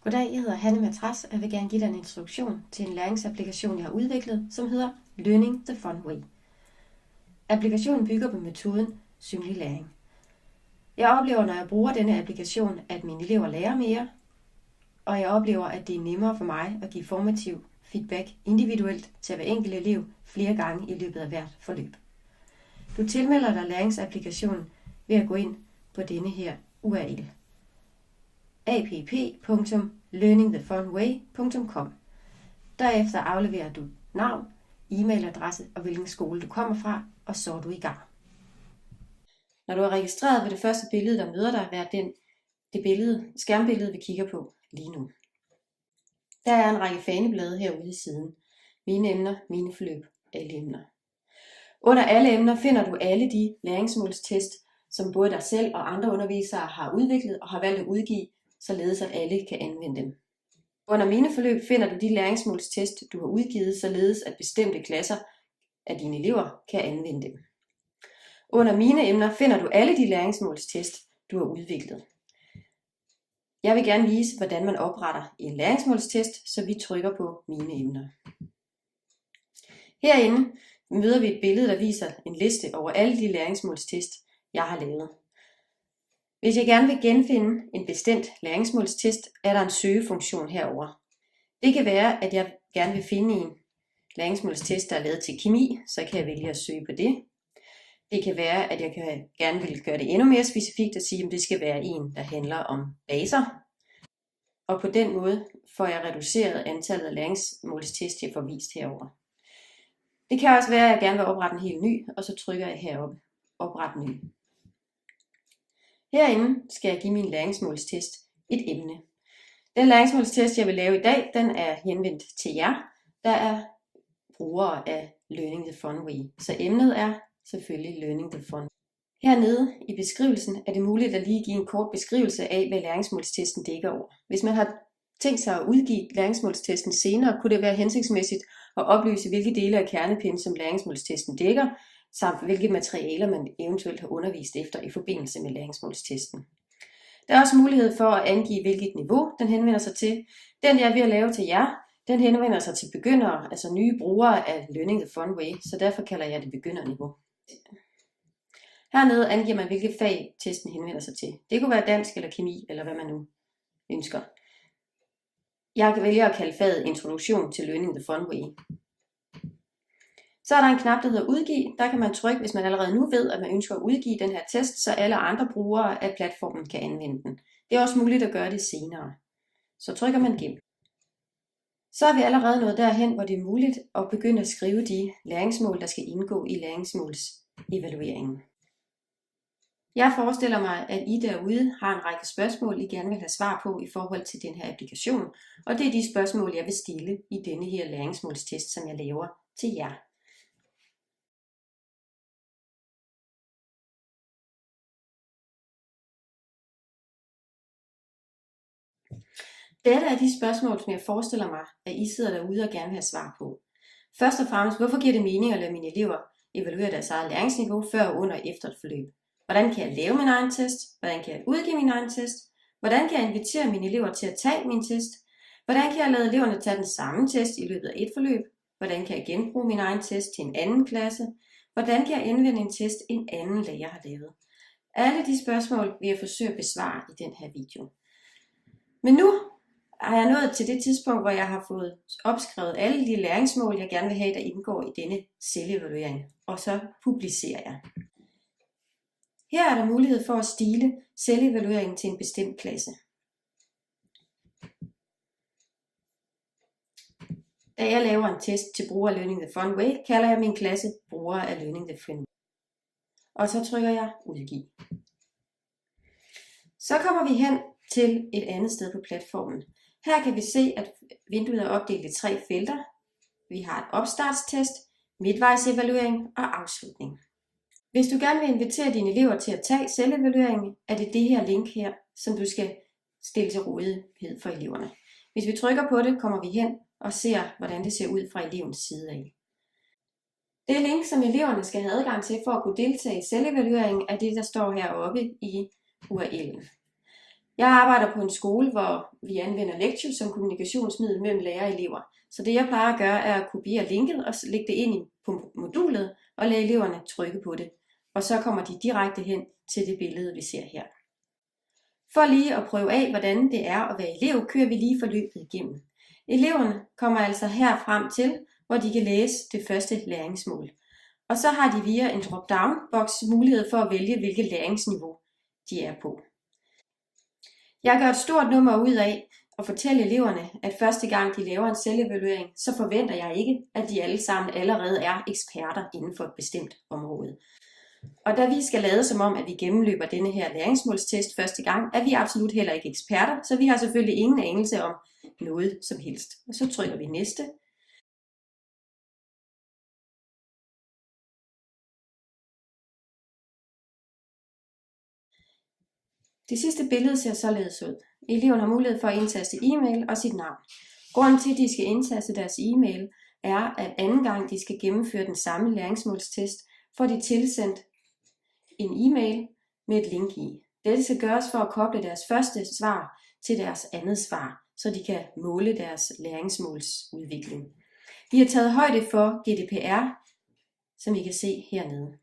Goddag, jeg hedder Hanne Matras, og jeg vil gerne give dig en introduktion til en læringsapplikation, jeg har udviklet, som hedder Learning the Fun Way. Applikationen bygger på metoden synlig læring. Jeg oplever, når jeg bruger denne applikation, at mine elever lærer mere, og jeg oplever, at det er nemmere for mig at give formativ feedback individuelt til hver enkelt elev flere gange i løbet af hvert forløb. Du tilmelder dig læringsapplikationen ved at gå ind på denne her URL. app.learningthefunway.com. Derefter afleverer du navn, e-mailadresse og hvilken skole du kommer fra, og så er du i gang. Når du er registreret, vil det første billede, der møder dig, være det skærmbillede, vi kigger på lige nu. Der er en række faneblade herude i siden. Mine emner, mine forløb, alle emner. Under alle emner finder du alle de læringsmålstest, som både dig selv og andre undervisere har udviklet og har valgt at udgive, således at alle kan anvende dem. Under mine forløb finder du de læringsmålstest, du har udgivet, således at bestemte klasser af dine elever kan anvende dem. Under mine emner finder du alle de læringsmålstest, du har udviklet. Jeg vil gerne vise, hvordan man opretter en læringsmålstest, så vi trykker på mine emner. Herinde møder vi et billede, der viser en liste over alle de læringsmålstest, jeg har lavet. Hvis jeg gerne vil genfinde en bestemt læringsmålstest, er der en søgefunktion herover. Det kan være, at jeg gerne vil finde en læringsmålstest, der er lavet til kemi, så kan jeg vælge at søge på det. Det kan være, at jeg gerne vil gøre det endnu mere specifikt og sige, at det skal være en, der handler om baser. Og på den måde får jeg reduceret antallet af læringsmålstest, jeg får vist herover. Det kan også være, at jeg gerne vil oprette en helt ny, og så trykker jeg heroppe, opret ny. Herinde skal jeg give min læringsmålstest et emne. Den læringsmålstest, jeg vil lave i dag, den er henvendt til jer, der er brugere af Learning the Fun Way. Så emnet er selvfølgelig Learning the Fun. Hernede i beskrivelsen er det muligt at lige give en kort beskrivelse af, hvad læringsmålstesten dækker over. Hvis man har tænkt sig at udgive læringsmålstesten senere, kunne det være hensigtsmæssigt at oplyse, hvilke dele af kernepinden, som læringsmålstesten dækker, samt hvilke materialer man eventuelt har undervist efter i forbindelse med læringsmålstesten. Der er også mulighed for at angive, hvilket niveau den henvender sig til. Den jeg er ved at lave til jer, den henvender sig til begyndere, altså nye brugere af Learning the Fun Way, så derfor kalder jeg det begynderniveau. Hernede angiver man, hvilket fag testen henvender sig til. Det kunne være dansk eller kemi, eller hvad man nu ønsker. Jeg kan vælge at kalde faget Introduktion til Learning the Fun Way. Så er der en knap, der hedder Udgive. Der kan man trykke, hvis man allerede nu ved, at man ønsker at udgive den her test, så alle andre brugere af platformen kan anvende den. Det er også muligt at gøre det senere. Så trykker man Gem. Så er vi allerede nået derhen, hvor det er muligt at begynde at skrive de læringsmål, der skal indgå i læringsmålsevalueringen. Jeg forestiller mig, at I derude har en række spørgsmål, I gerne vil have svar på i forhold til den her applikation, og det er de spørgsmål, jeg vil stille i denne her læringsmålstest, som jeg laver til jer. Dette er de spørgsmål, som jeg forestiller mig, at I sidder derude og gerne vil have svar på. Først og fremmest, hvorfor giver det mening at lade mine elever evaluere deres eget læringsniveau før, under og efter et forløb? Hvordan kan jeg lave min egen test? Hvordan kan jeg udgive min egen test? Hvordan kan jeg invitere mine elever til at tage min test? Hvordan kan jeg lade eleverne tage den samme test i løbet af et forløb? Hvordan kan jeg genbruge min egen test til en anden klasse? Hvordan kan jeg anvende en test, en anden lærer har lavet? Alle de spørgsmål vil jeg forsøge at besvare i den her video. Men nu har jeg nået til det tidspunkt, hvor jeg har fået opskrevet alle de læringsmål, jeg gerne vil have, der indgår i denne selvevaluering, og så publicerer jeg. Her er der mulighed for at stile selvevalueringen til en bestemt klasse. Da jeg laver en test til brugere af Learning the Fun Way, kalder jeg min klasse brugere af Learning the Fun Way. Og så trykker jeg Udgive. Så kommer vi hen til et andet sted på platformen. Her kan vi se, at vinduet er opdelt i 3 felter. Vi har et opstartstest, midtvejsevaluering og afslutning. Hvis du gerne vil invitere dine elever til at tage selvevalueringen, er det det her link her, som du skal stille til rådighed for eleverne. Hvis vi trykker på det, kommer vi hen og ser, hvordan det ser ud fra elevens side af. Det link, som eleverne skal have adgang til for at kunne deltage i selvevalueringen, er det, der står heroppe i URL'en. Jeg arbejder på en skole, hvor vi anvender Lectio som kommunikationsmiddel mellem lærere og elever. Så det jeg plejer at gøre, er at kopiere linket og lægge det ind på modulet og lade eleverne trykke på det. Og så kommer de direkte hen til det billede, vi ser her. For lige at prøve af, hvordan det er at være elev, kører vi lige forløbet igennem. Eleverne kommer altså her frem til, hvor de kan læse det første læringsmål. Og så har de via en drop-down-boks mulighed for at vælge, hvilket læringsniveau de er på. Jeg gør et stort nummer ud af at fortælle eleverne, at første gang de laver en selvevaluering, så forventer jeg ikke, at de alle sammen allerede er eksperter inden for et bestemt område. Og da vi skal lade som om, at vi gennemløber denne her læringsmålstest første gang, er vi absolut heller ikke eksperter, så vi har selvfølgelig ingen anelse om noget som helst. Og så trykker vi næste. Det sidste billede ser således ud. Eleven har mulighed for at indtaste e-mail og sit navn. Grunden til, at de skal indtaste deres e-mail, er, at anden gang de skal gennemføre den samme læringsmålstest, får de tilsendt en e-mail med et link i. Dette skal gøres for at koble deres første svar til deres andet svar, så de kan måle deres læringsmålsudvikling. Vi har taget højde for GDPR, som I kan se hernede.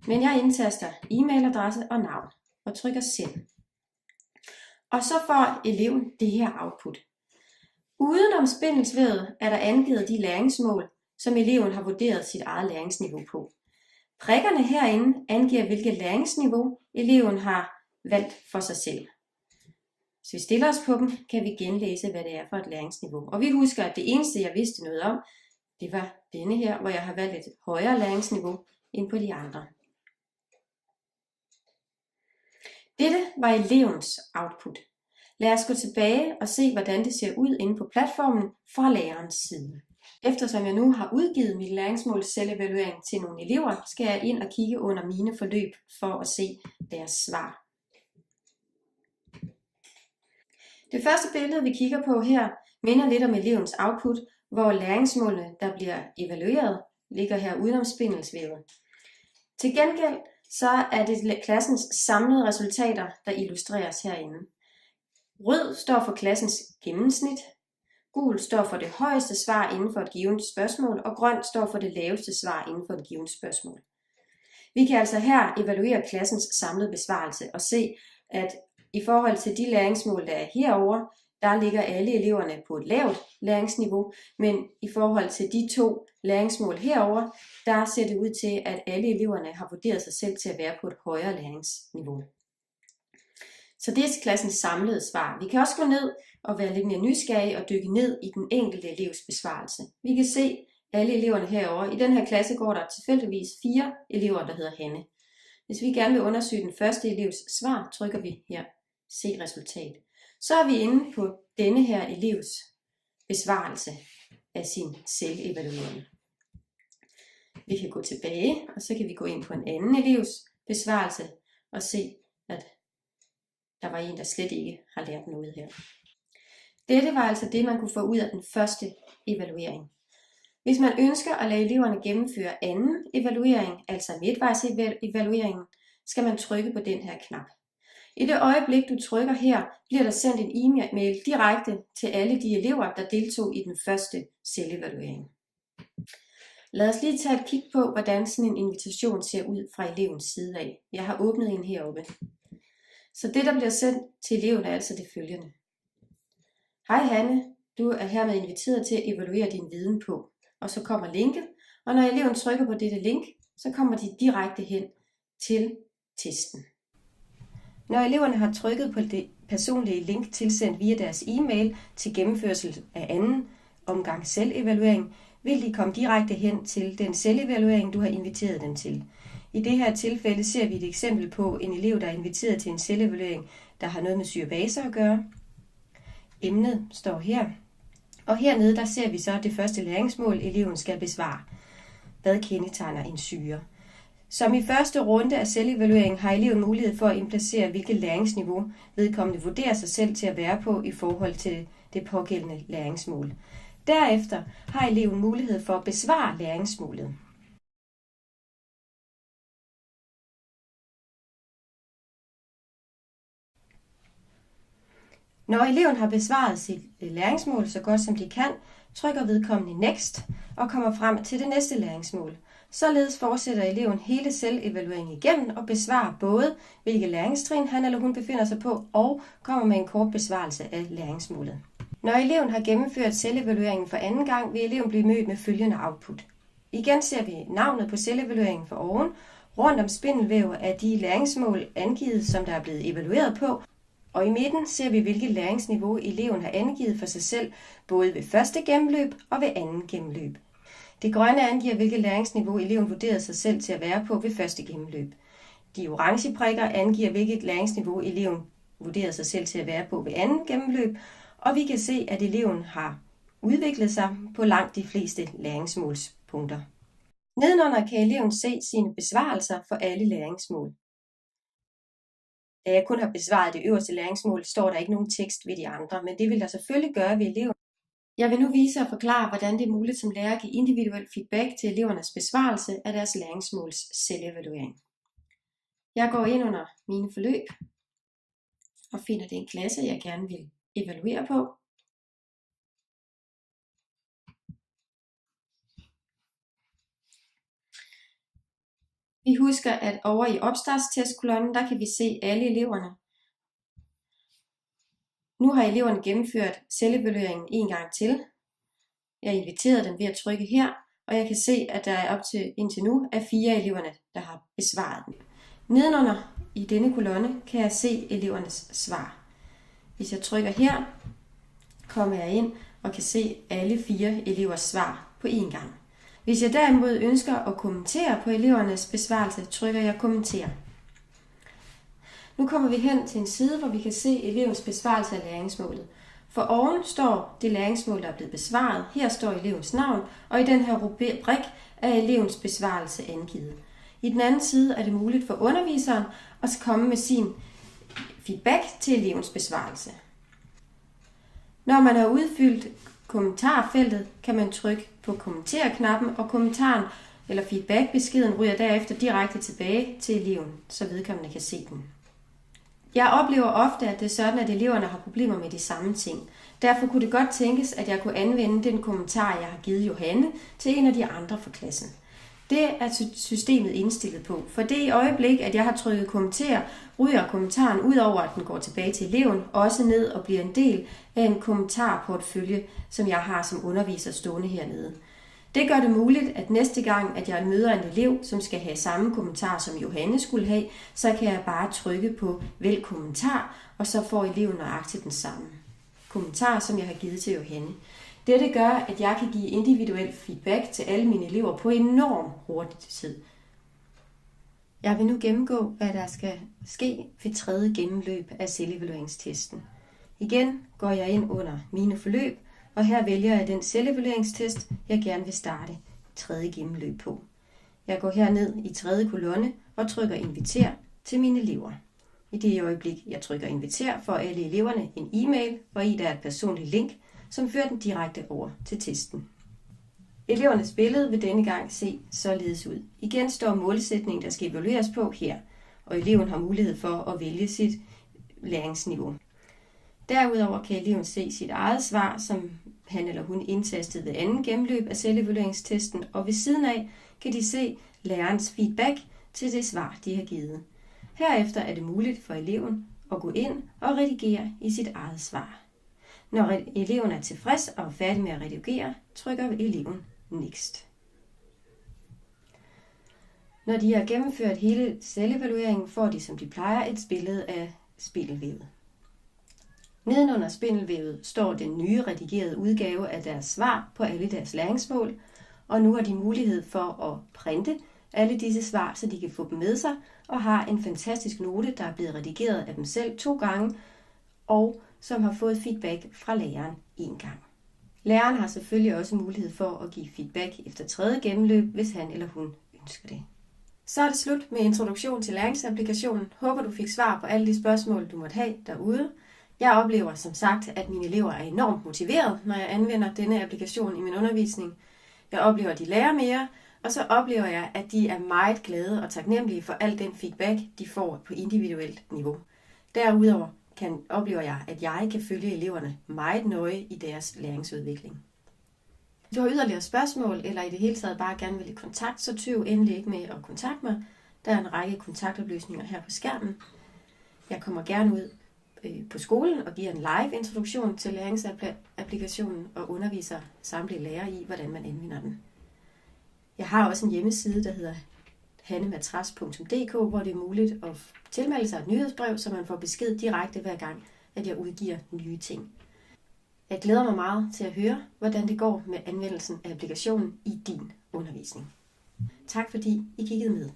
Men jeg indtaster e-mailadresse og navn og trykker send. Og så får eleven det her output. Udenom spindelsvævet er der angivet de læringsmål, som eleven har vurderet sit eget læringsniveau på. Prikkerne herinde angiver, hvilket læringsniveau eleven har valgt for sig selv. Hvis vi stiller os på dem, kan vi genlæse, hvad det er for et læringsniveau. Og vi husker, at det eneste, jeg vidste noget om, det var denne her, hvor jeg har valgt et højere læringsniveau end på de andre. Dette var elevens output. Lad os gå tilbage og se, hvordan det ser ud inde på platformen fra lærerens side. Eftersom jeg nu har udgivet mit læringsmål selvevaluering til nogle elever, skal jeg ind og kigge under mine forløb for at se deres svar. Det første billede, vi kigger på her, minder lidt om elevens output, hvor læringsmålene, der bliver evalueret, ligger her udenom spindelsvævet. Til gengæld så er det klassens samlede resultater, der illustreres herinde. Rød står for klassens gennemsnit, gul står for det højeste svar inden for et givet spørgsmål, og grøn står for det laveste svar inden for et givet spørgsmål. Vi kan altså her evaluere klassens samlede besvarelse og se, at i forhold til de læringsmål, der er herovre, der ligger alle eleverne på et lavt læringsniveau, men i forhold til de to læringsmål herover, der ser det ud til, at alle eleverne har vurderet sig selv til at være på et højere læringsniveau. Så det er klassens samlede svar. Vi kan også gå ned og være lidt mere nysgerrige og dykke ned i den enkelte elevs besvarelse. Vi kan se alle eleverne herovre. I den her klasse går der tilfældigvis 4 elever, der hedder Hanne. Hvis vi gerne vil undersøge den første elevs svar, trykker vi her se resultat. Så er vi inde på denne her elevs besvarelse af sin selvevaluering. Vi kan gå tilbage, og så kan vi gå ind på en anden elevs besvarelse og se, at der var en, der slet ikke har lært noget her. Dette var altså det, man kunne få ud af den første evaluering. Hvis man ønsker at lade eleverne gennemføre anden evaluering, altså midtvejsevalueringen, skal man trykke på den her knap. I det øjeblik, du trykker her, bliver der sendt en e-mail direkte til alle de elever, der deltog i den første selvevaluering. Lad os lige tage et kig på, hvordan sådan en invitation ser ud fra elevens side af. Jeg har åbnet en heroppe. Så det, der bliver sendt til eleven, er altså det følgende. Hej Hanne, du er hermed inviteret til at evaluere din viden på. Og så kommer linket, og når eleven trykker på dette link, så kommer de direkte hen til testen. Når eleverne har trykket på det personlige link tilsendt via deres e-mail til gennemførsel af anden omgang selvevaluering, vil de komme direkte hen til den selvevaluering, du har inviteret dem til. I det her tilfælde ser vi et eksempel på en elev, der er inviteret til en selvevaluering, der har noget med syrebaser at gøre. Emnet står her. Og hernede der ser vi så det første læringsmål, eleven skal besvare. Hvad kendetegner en syre? Som i første runde af selvevalueringen har eleven mulighed for at indplacere, hvilket læringsniveau vedkommende vurderer sig selv til at være på i forhold til det pågældende læringsmål. Derefter har eleven mulighed for at besvare læringsmålet. Når eleven har besvaret sit læringsmål så godt som de kan, trykker vedkommende Next og kommer frem til det næste læringsmål. Således fortsætter eleven hele selvevalueringen igennem og besvarer både, hvilke læringstrin han eller hun befinder sig på, og kommer med en kort besvarelse af læringsmålet. Når eleven har gennemført selvevalueringen for anden gang, vil eleven blive mødt med følgende output. Igen ser vi navnet på selvevalueringen for oven. Rundt om spindelvæv er de læringsmål angivet, som der er blevet evalueret på, og i midten ser vi, hvilket læringsniveau eleven har angivet for sig selv, både ved første gennemløb og ved anden gennemløb. Det grønne angiver, hvilket læringsniveau eleven vurderede sig selv til at være på ved første gennemløb. De orange prikker angiver, hvilket læringsniveau eleven vurderede sig selv til at være på ved anden gennemløb, og vi kan se, at eleven har udviklet sig på langt de fleste læringsmålspunkter. Nedenunder kan eleven se sine besvarelser for alle læringsmål. Da jeg kun har besvaret det øverste læringsmål, står der ikke nogen tekst ved de andre, men det vil der selvfølgelig gøre ved eleven. Jeg vil nu vise og forklare, hvordan det er muligt som lærer at give individuel feedback til elevernes besvarelse af deres læringsmåls selvevaluering. Jeg går ind under mine forløb og finder den klasse, jeg gerne vil evaluere på. Vi husker, at over i opstartstestkolonnen, der kan vi se alle eleverne. Nu har eleverne gennemført selvevalueringen en gang til. Jeg inviterede dem ved at trykke her, og jeg kan se, at der er indtil nu er 4 eleverne, der har besvaret den. Nedenunder i denne kolonne kan jeg se elevernes svar. Hvis jeg trykker her, kommer jeg ind og kan se alle 4 elevers svar på én gang. Hvis jeg derimod ønsker at kommentere på elevernes besvarelse, trykker jeg kommenter. Nu kommer vi hen til en side, hvor vi kan se elevens besvarelse af læringsmålet. For oven står det læringsmål, der er blevet besvaret. Her står elevens navn, og i den her rubrik er elevens besvarelse angivet. I den anden side er det muligt for underviseren at komme med sin feedback til elevens besvarelse. Når man har udfyldt kommentarfeltet, kan man trykke på kommenterknappen, og kommentaren eller feedbackbeskeden ryger derefter direkte tilbage til eleven, så vedkommende kan se den. Jeg oplever ofte, at det er sådan, at eleverne har problemer med de samme ting. Derfor kunne det godt tænkes, at jeg kunne anvende den kommentar, jeg har givet Johanne, til en af de andre fra klassen. Det er systemet indstillet på, for det i øjeblik, at jeg har trykket kommenter, ryger kommentaren ud over, at den går tilbage til eleven, også ned og bliver en del af en kommentarportfølje, som jeg har som underviser stående hernede. Det gør det muligt, at næste gang, at jeg møder en elev, som skal have samme kommentar, som Johanne skulle have, så kan jeg bare trykke på vælg kommentar, og så får eleven nøjagtigt den samme kommentar, som jeg har givet til Johanne. Dette gør, at jeg kan give individuel feedback til alle mine elever på enormt hurtig tid. Jeg vil nu gennemgå, hvad der skal ske ved tredje gennemløb af selvevalueringstesten. Igen går jeg ind under mine forløb, og her vælger jeg den selvevalueringstest, jeg gerne vil starte tredje gennemløb på. Jeg går herned i tredje kolonne og trykker inviter til mine elever. I det øjeblik, jeg trykker inviter, får alle eleverne en e-mail, hvor i der er et personligt link, som fører den direkte over til testen. Elevernes billede vil denne gang se således ud. Igen står målsætningen, der skal evalueres på her, og eleven har mulighed for at vælge sit læringsniveau. Derudover kan eleven se sit eget svar, som han eller hun indtastede ved anden gennemløb af selvevalueringstesten, og ved siden af kan de se lærerens feedback til det svar, de har givet. Herefter er det muligt for eleven at gå ind og redigere i sit eget svar. Når eleven er tilfreds og er færdig med at redigere, trykker eleven Next. Når de har gennemført hele selvevalueringen, får de, som de plejer, et billede af spindelvævet. Nedenunder spindelvævet står den nye redigerede udgave af deres svar på alle deres læringsmål, og nu har de mulighed for at printe alle disse svar, så de kan få dem med sig, og har en fantastisk note, der er blevet redigeret af dem selv 2 gange, og som har fået feedback fra læreren 1 gang. Læreren har selvfølgelig også mulighed for at give feedback efter tredje gennemløb, hvis han eller hun ønsker det. Så er det slut med introduktion til læringsapplikationen. Håber du fik svar på alle de spørgsmål, du måtte have derude. Jeg oplever som sagt, at mine elever er enormt motiveret, når jeg anvender denne applikation i min undervisning. Jeg oplever, at de lærer mere, og så oplever jeg, at de er meget glade og taknemmelige for al den feedback, de får på individuelt niveau. Derudover oplever jeg, at jeg kan følge eleverne meget nøje i deres læringsudvikling. Hvis du har yderligere spørgsmål, eller i det hele taget bare gerne vil i kontakt, så tøv endelig ikke med at kontakte mig. Der er en række kontaktoplysninger her på skærmen. Jeg kommer gerne ud på skolen og giver en live introduktion til læringsapplikationen og underviser samtlige lærere i, hvordan man anvender den. Jeg har også en hjemmeside, der hedder hannematras.dk, hvor det er muligt at tilmelde sig et nyhedsbrev, så man får besked direkte hver gang, at jeg udgiver nye ting. Jeg glæder mig meget til at høre, hvordan det går med anvendelsen af applikationen i din undervisning. Tak fordi I kiggede med.